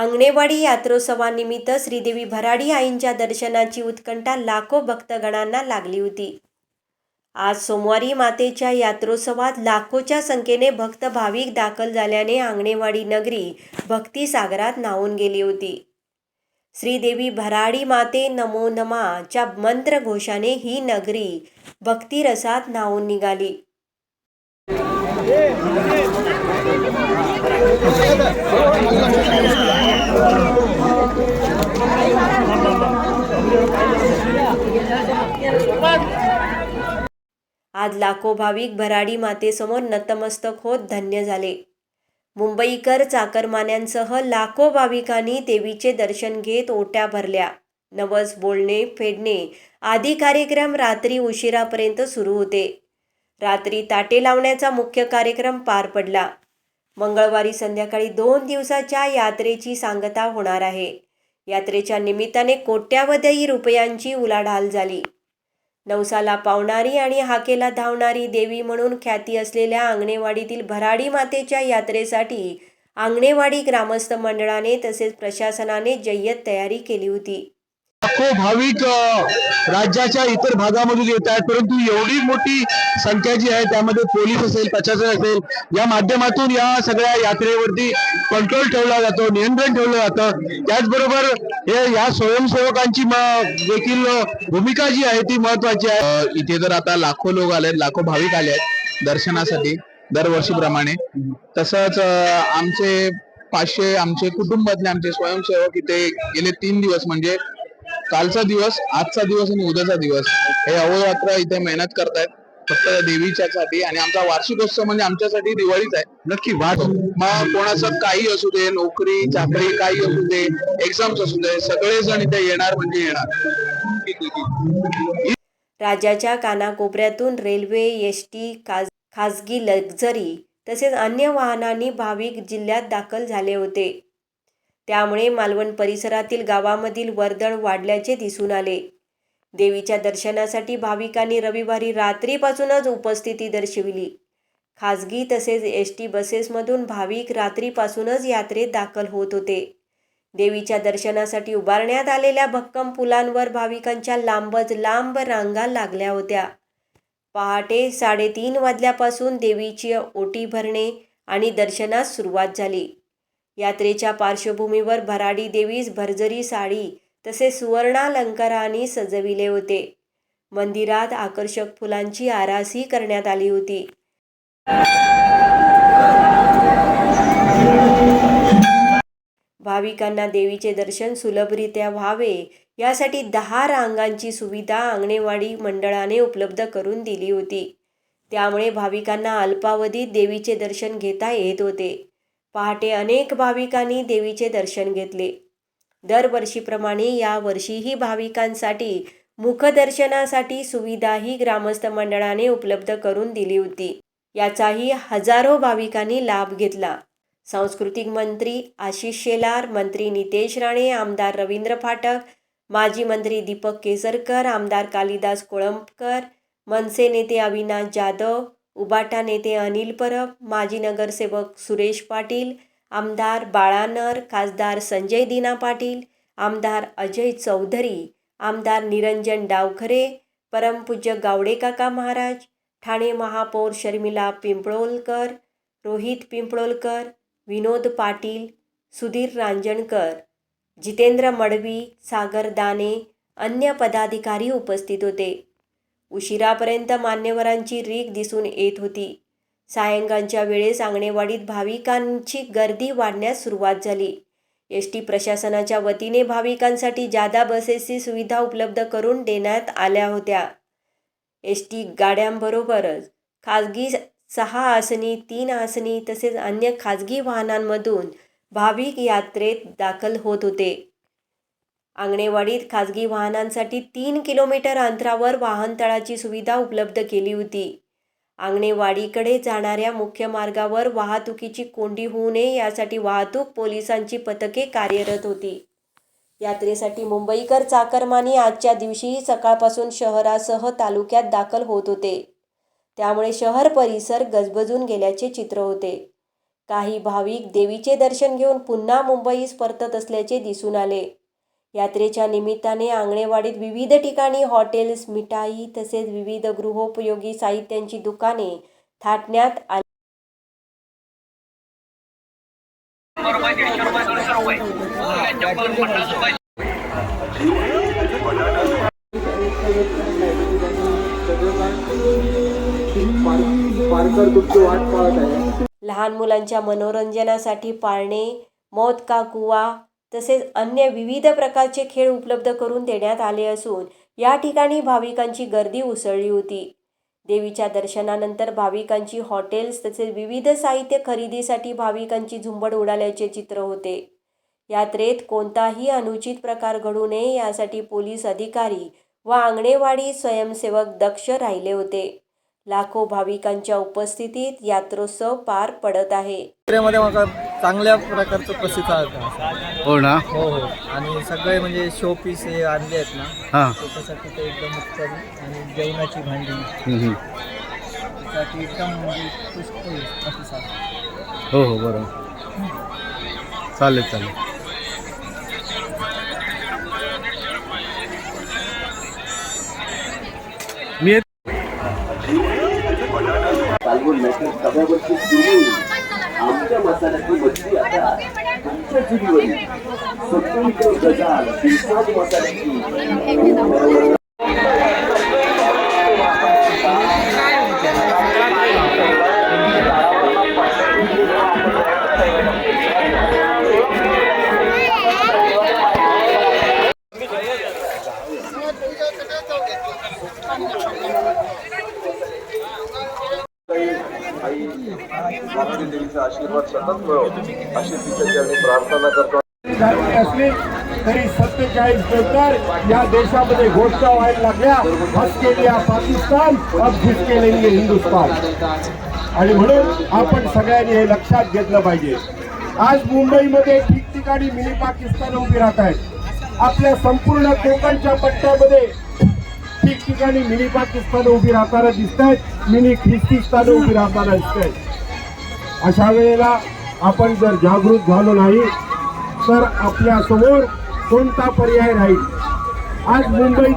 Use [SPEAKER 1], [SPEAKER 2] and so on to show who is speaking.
[SPEAKER 1] आंगणेवाडी यात्रोत्सवानिमित्त श्रीदेवी भराडी आईंच्या दर्शनाची उत्कंठा लाखो भक्तगणांना लागली होती। आज सोमवारी मातेच्या यात्रोत्सवात लाखोच्या संख्येने भक्त भाविक दाखल झाल्याने आंगणेवाडी नगरी भक्तिसागरात न्हाऊन गेली होती। श्रीदेवी भराडी माते नमो नमःच्या मंत्रघोषाने ही नगरी भक्तिरसात न्हाऊन निघाली। आज लाखो भाविक भराडी मातेसमोर नतमस्तक होत धन्य झाले। मुंबईकर चाकरमान्यांसह लाखो भाविकांनी देवीचे दर्शन घेत ओट्या भरल्या। नवस बोलणे, फेडणे आदी कार्यक्रम रात्री उशिरापर्यंत सुरू होते। रात्री ताटे लावण्याचा मुख्य कार्यक्रम पार पडला। मंगळवारी संध्याकाळी 2 दिवसाच्या यात्रेची सांगता होणार आहे। यात्रेच्या निमित्ताने कोट्यावधी रुपयांची उलाढाल झाली। नवसाला पावणारी आणि हाकेला धावणारी देवी म्हणून ख्याती असलेल्या आंगणेवाडीतील भराडी मातेच्या यात्रेसाठी आंगणेवाडी ग्रामस्थ मंडळाने तसेच प्रशासनाने जय्यत तयारी केली होती।
[SPEAKER 2] लाखो भाविक राज्याच्या इतर भागामधून येत आहेत, परंतु एवढी मोठी संख्या जी आहे त्यामध्ये पोलीस असेल, प्रशासन असेल, या माध्यमातून या सगळ्या यात्रेवरती कंट्रोल ठेवला जातो, नियंत्रण ठेवलं जातं। त्याचबरोबर या स्वयंसेवकांची देखील भूमिका जी आहे ती महत्वाची आहे। इथे तर आता लाखो लोक आले, लाखो भाविक आले आहेत दर्शनासाठी दरवर्षीप्रमाणे। तसंच आमचे 500 आमचे कुटुंबातले आमचे स्वयंसेवक इथे गेले 3 दिवस म्हणजे कालचा दिवस, आजचा दिवस आणि उद्याचा दिवस हे अहोरात्र इथे मेहनत करतायत फक्त देवीच्यासाठी। आणि आमचा वार्षिकोत्सव म्हणजे आमच्यासाठी दिवाळीच आहे। नक्की मग कोणाचं काही असू दे, नोकरी चाकरी काही असू दे, एक्झाम्स असू दे, सगळेजण इथे येणार म्हणजे येणार।
[SPEAKER 1] राज्याच्या कानाकोपऱ्यातून रेल्वे, एसटी, खासगी लक्झरी तसेच अन्य वाहनांनी भाविक जिल्ह्यात दाखल झाले होते। त्यामुळे मालवण परिसरातील गावामधील वर्दळ वाढल्याचे दिसून आले। देवीच्या दर्शनासाठी भाविकांनी रविवारी रात्रीपासूनच उपस्थिती दर्शविली। खासगी तसेच एसटी बसेसमधून भाविक रात्रीपासूनच यात्रेत दाखल होत होते। देवीच्या दर्शनासाठी उभारण्यात आलेल्या भक्कम पुलांवर भाविकांच्या लांबच लांब रांगा लागल्या होत्या। पहाटे 3:30 वाजल्यापासून देवीची ओटी भरणे आणि दर्शनास सुरुवात झाली। यात्रेच्या पार्श्वभूमीवर भराडी देवीस भरजरी साडी तसेच सुवर्णालंकारांनी सजविले होते। मंदिरात आकर्षक फुलांची आरासही करण्यात आली होती। भाविकांना देवीचे दर्शन सुलभरित्या व्हावे यासाठी 10 रांगांची सुविधा आंगणेवाडी मंडळाने उपलब्ध करून दिली होती। त्यामुळे भाविकांना अल्पावधीत देवीचे दर्शन घेता येत होते। पहाटे अनेक भाविकांनी देवीचे दर्शन घेतले। दरवर्षीप्रमाणे यावर्षीही भाविकांसाठी मुखदर्शनासाठी सुविधाही ग्रामस्थ मंडळाने उपलब्ध करून दिली होती। याचाही हजारो भाविकांनी लाभ घेतला। सांस्कृतिक मंत्री आशिष शेलार, मंत्री नितेश राणे, आमदार रवींद्र फाटक, माजी मंत्री दीपक केसरकर, आमदार कालिदास कोळंबकर, मनसे नेते अविनाश जाधव, उबाटा नेते अनिल परब, माजी नगरसेवक सुरेश पाटील, आमदार बाळानर, खासदार संजय दिना पाटील, आमदार अजय चौधरी, आमदार निरंजन डावखरे, परमपूज्य गावडे काका महाराज, ठाणे महापौर शर्मिला पिंपळोलकर, रोहित पिंपळोलकर, विनोद पाटील, सुधीर रांजणकर, जितेंद्र मडवी, सागर दाने, अन्य पदाधिकारी उपस्थित होते। उशिरापर्यंत मान्यवरांची रीघ दिसून येत होती। सायंकाळच्या वेळेस आंगणेवाडीत भाविकांची गर्दी वाढण्यास सुरुवात झाली। एसटी प्रशासनाच्या वतीने भाविकांसाठी जादा बसेसची सुविधा उपलब्ध करून देण्यात आल्या होत्या। एसटी गाड्यांबरोबरच खासगी 6 आसनी, 3 आसनी तसेच अन्य खासगी वाहनांमधून भाविक यात्रेत दाखल होत होते। आंगणेवाडीत खासगी वाहनांसाठी 3 किलोमीटर अंतरावर वाहनतळाची सुविधा उपलब्ध केली होती। आंगणेवाडीकडे जाणाऱ्या मुख्य मार्गावर वाहतुकीची कोंडी होऊ नये यासाठी वाहतूक पोलिसांची पथके कार्यरत होती। यात्रेसाठी मुंबईकर चाकरमानी आजच्या दिवशीही सकाळपासून शहरासह तालुक्यात दाखल होत होते। त्यामुळे शहर परिसर गजबजून गेल्याचे चित्र होते। काही भाविक देवीचे दर्शन घेऊन पुन्हा मुंबईस परतत असल्याचे दिसून आले. यात्रेच्या निमित्ताने आंगणेवाडीत विविध ठिकाणी हॉटेल्स, मिठाई तसेच विविध गृहोपयोगी साहित्यांची दुकाने थाटण्यात आली. लहान मुलांच्या मनोरंजनासाठी पाळणे, मौत का कुवा तसेच अन्य विविध प्रकारचे खेळ उपलब्ध करून देण्यात आले असून या ठिकाणी भाविकांची गर्दी उसळली होती. देवीच्या दर्शनानंतर भाविकांची हॉटेल्स तसेच विविध साहित्य खरेदीसाठी भाविकांची झुंबड उडाल्याचे चित्र होते. यात्रेत कोणताही अनुचित प्रकार घडू नये यासाठी पोलीस अधिकारी व आंगणेवाडी स्वयंसेवक दक्ष राहिले होते. लाखो भाविकांच्या उपस्थितीत यात्रोत्सव पार पडत आहे.
[SPEAKER 3] यात्रेमध्ये मला चांगल्या प्रकारचं प्रसिद्ध आहे.
[SPEAKER 2] हो ना.
[SPEAKER 3] हो हो. आणि सगळे म्हणजे शो पीस हे आणले आहेत ना,
[SPEAKER 2] हां.
[SPEAKER 3] त्याच्यासाठी ते एकदम उत्तम. आणि जेवणाची भांडी त्यासाठी एकदम म्हणजे पुष्कळ प्रतिसाद.
[SPEAKER 2] हो हो बरोबर. चालेल चालेल. मी
[SPEAKER 4] आमच्या मसाल्याची बदली आता तुमच्या चुलीवरील 70 गजाल दिवसात मसाल्याची देवीचा आशीर्वाद सतत मिळो अशी तिच्या चरणी प्रार्थना करतो.
[SPEAKER 5] असली तरी 47 नंतर या देशामध्ये घोषणा व्हायला लागल्या, हस के लिया पाकिस्तान, अब जिसके लेंगे हिंदुस्तान. आणि म्हणून आपण सगळ्यांनी हे लक्षात घेतलं पाहिजे. आज मुंबईमध्ये ठिकठिकाणी मिनी पाकिस्तान उभी राहत आहेत. आपल्या संपूर्ण कोकणच्या पट्ट्यामध्ये ठिकठिकाणी मिनी पाकिस्तान उभी राहताना दिसत आहेत, मिनी ख्रिस्तिस्तान उभी राहताना दिसत आहेत. अशा वेळेला आपण जर जागृत झालो नाही तर आपल्या समोर कोणता पर्याय राहील. आज मुंबई